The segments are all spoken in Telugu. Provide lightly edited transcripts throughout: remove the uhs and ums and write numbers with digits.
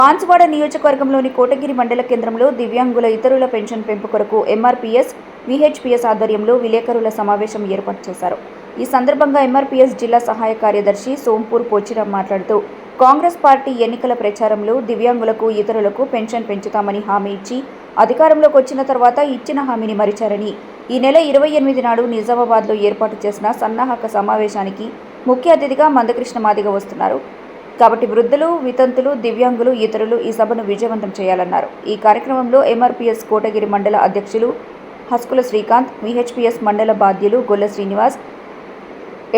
బాన్సువాడ నియోజకవర్గంలోని కోటగిరి మండల కేంద్రంలో దివ్యాంగుల ఇతరుల పెన్షన్ పెంపు కొరకు ఎంఆర్పీఎస్, విహెచ్పీఎస్ ఆధ్వర్యంలో విలేకరుల సమావేశం ఏర్పాటు చేశారు. ఈ సందర్భంగా ఎంఆర్పీఎస్ జిల్లా సహాయ కార్యదర్శి సోంపూర్ పోచిరామ్ మాట్లాడుతూ, కాంగ్రెస్ పార్టీ ఎన్నికల ప్రచారంలో దివ్యాంగులకు, ఇతరులకు పెన్షన్ పెంచుతామని హామీ ఇచ్చి అధికారంలోకి వచ్చిన తర్వాత ఇచ్చిన హామీని మరిచారని, ఈ నెల 28 నాడు నిజామాబాద్లో ఏర్పాటు చేసిన సన్నాహక సమావేశానికి ముఖ్య అతిథిగా మందకృష్ణ మాదిగ వస్తున్నారు. కాబట్టి వృద్ధులు, వితంతులు, దివ్యాంగులు, ఇతరులు ఈ సభను విజయవంతం చేయాలన్నారు. ఈ కార్యక్రమంలో ఎంఆర్పీఎస్ కోటగిరి మండల అధ్యక్షులు హస్కుల శ్రీకాంత్, విహెచ్పీఎస్ మండల బాధ్యులు గొల్ల శ్రీనివాస్,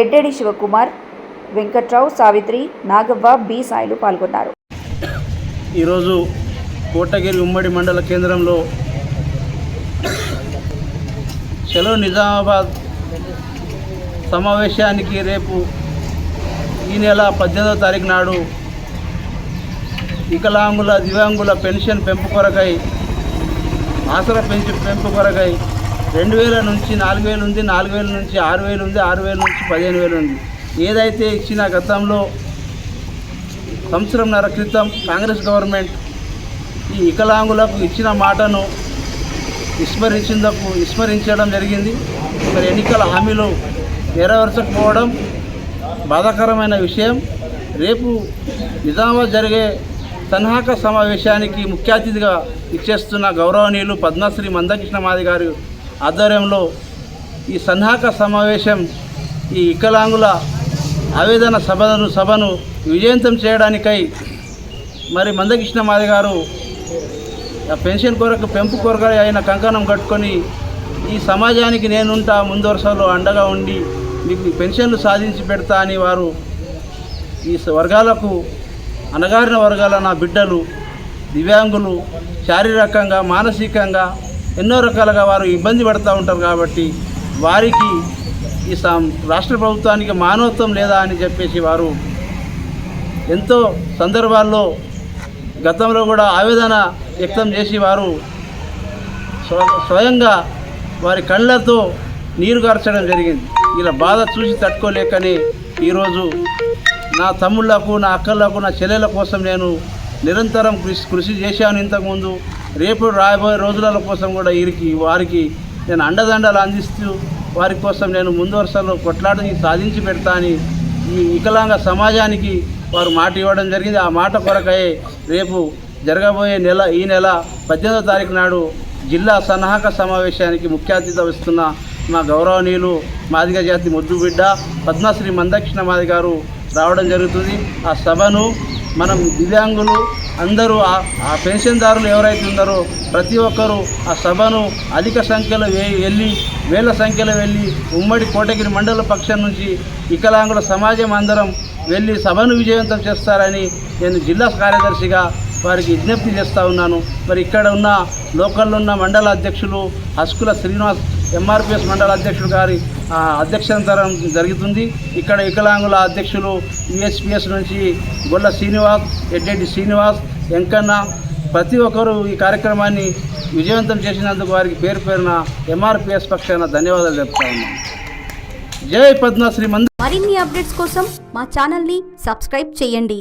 ఎడ్డెడి శివకుమార్, వెంకట్రావు, సావిత్రి, నాగవ్వ, బి సాయిలు పాల్గొన్నారు. ఈరోజు కోటగిరి ఉమ్మడి మండల కేంద్రంలో చలో నిజామాబాద్ సమావేశానికి రేపు ఈ నెల 18వ తారీఖు నాడు వికలాంగుల, దివ్యాంగుల పెన్షన్ పెంపు కొరకై, ఆసరా పెంపు కొరకై 2000 నుంచి 4000 ఉంది, 4000 నుంచి 6000 ఉంది, 6000 నుంచి 15000 ఉంది. ఏదైతే ఇచ్చిన గతంలో సంవత్సరంన్నర క్రితం కాంగ్రెస్ గవర్నమెంట్ ఈ వికలాంగులకు ఇచ్చిన మాటను విస్మరించడం జరిగింది. మరి ఎన్నికల హామీలు నెరవేర్చకపోవడం బాధాకరమైన విషయం. రేపు నిజామాబాద్ జరిగే సన్నాహక సమావేశానికి ముఖ్య అతిథిగా ఇచ్చేస్తున్న గౌరవనీయులు పద్మశ్రీ మందకృష్ణ మాది గారి ఆధ్వర్యంలో ఈ సన్నాహక సమావేశం ఈ వికలాంగుల ఆవేదన సభను విజయవంతం చేయడానికై మరి మందకృష్ణ మాది గారు పెన్షన్ పెంపు కొరకు అయిన కంకణం కట్టుకొని ఈ సమాజానికి నేనుంటా, ముందు వరుసలో అండగా ఉండి మీకు పెన్షన్లు సాధించి పెడతా అని వారు ఈ వర్గాలకు, అణగారిన వర్గాల నా బిడ్డలు, దివ్యాంగులు శారీరకంగా, మానసికంగా ఎన్నో రకాలుగా వారు ఇబ్బంది పడుతూ ఉంటారు. కాబట్టి వారికి ఈ రాష్ట్ర ప్రభుత్వానికి మానవత్వం లేదా అని చెప్పేసి వారు ఎంతో సందర్భాల్లో గతంలో కూడా ఆవేదన వ్యక్తం చేసి వారు స్వయంగా వారి కళ్ళతో నీరు గార్చడం జరిగింది. ఇలా బాధ చూసి తట్టుకోలేకనే ఈరోజు నా తమ్ముళ్లకు, నా అక్కలకు, నా చెల్లెల కోసం నేను నిరంతరం కృషి చేశాను. ఇంతకుముందు రేపు రాబోయే రోజుల కోసం కూడా వారికి నేను అండదండలు అందిస్తూ వారి కోసం నేను ముందు వరుసలో కొట్లాడి సాధించి పెడతా అని ఈ వికలాంగ సమాజానికి వారు మాట ఇవ్వడం జరిగింది. ఆ మాట కొరకై రేపు జరగబోయే ఈ నెల 18వ తారీఖు నాడు జిల్లా సన్నాహక సమావేశానికి ముఖ్య అతిథిగా వస్తున్న మా గౌరవనీయులు మాదిగ జాతి ముద్దుబిడ్డ పద్మశ్రీ మందకృష్ణ మాది గారు రావడం జరుగుతుంది. ఆ సభను మనం దివ్యాంగులు అందరూ, ఆ పెన్షన్దారులు ఎవరైతే ఉన్నారో ప్రతి ఒక్కరూ ఆ సభను అధిక సంఖ్యలో వేల సంఖ్యలో వెళ్ళి ఉమ్మడి కోటగిరి మండల పక్షం నుంచి వికలాంగుల సమాజం అందరం వెళ్ళి సభను విజయవంతం చేస్తారని నేను జిల్లా కార్యదర్శిగా వారికి విజ్ఞప్తి చేస్తూ ఉన్నాను. మరి ఇక్కడ ఉన్న లోకల్లో ఉన్న మండల అధ్యక్షులు హస్కుల శ్రీనివాస్, ఎంఆర్పీఎస్ మండల అధ్యక్షుడు గారి అధ్యక్షాంతరం జరుగుతుంది. ఇక్కడ వికలాంగుల అధ్యక్షులు విహెచ్పీఎస్ నుంచి గొల్ల శ్రీనివాస్, ఎడ్డెడి శ్రీనివాస్, వెంకన్న ప్రతి ఒక్కరూ ఈ కార్యక్రమాన్ని విజయవంతం చేసినందుకు వారికి పేరు పేరున ఎంఆర్పీఎస్ పక్షాన ధన్యవాదాలు చెప్తా ఉన్నాను. జై పద్మశ్రీ. మరిన్ని అప్డేట్స్ కోసం మా ఛానల్ని సబ్స్క్రైబ్ చేయండి.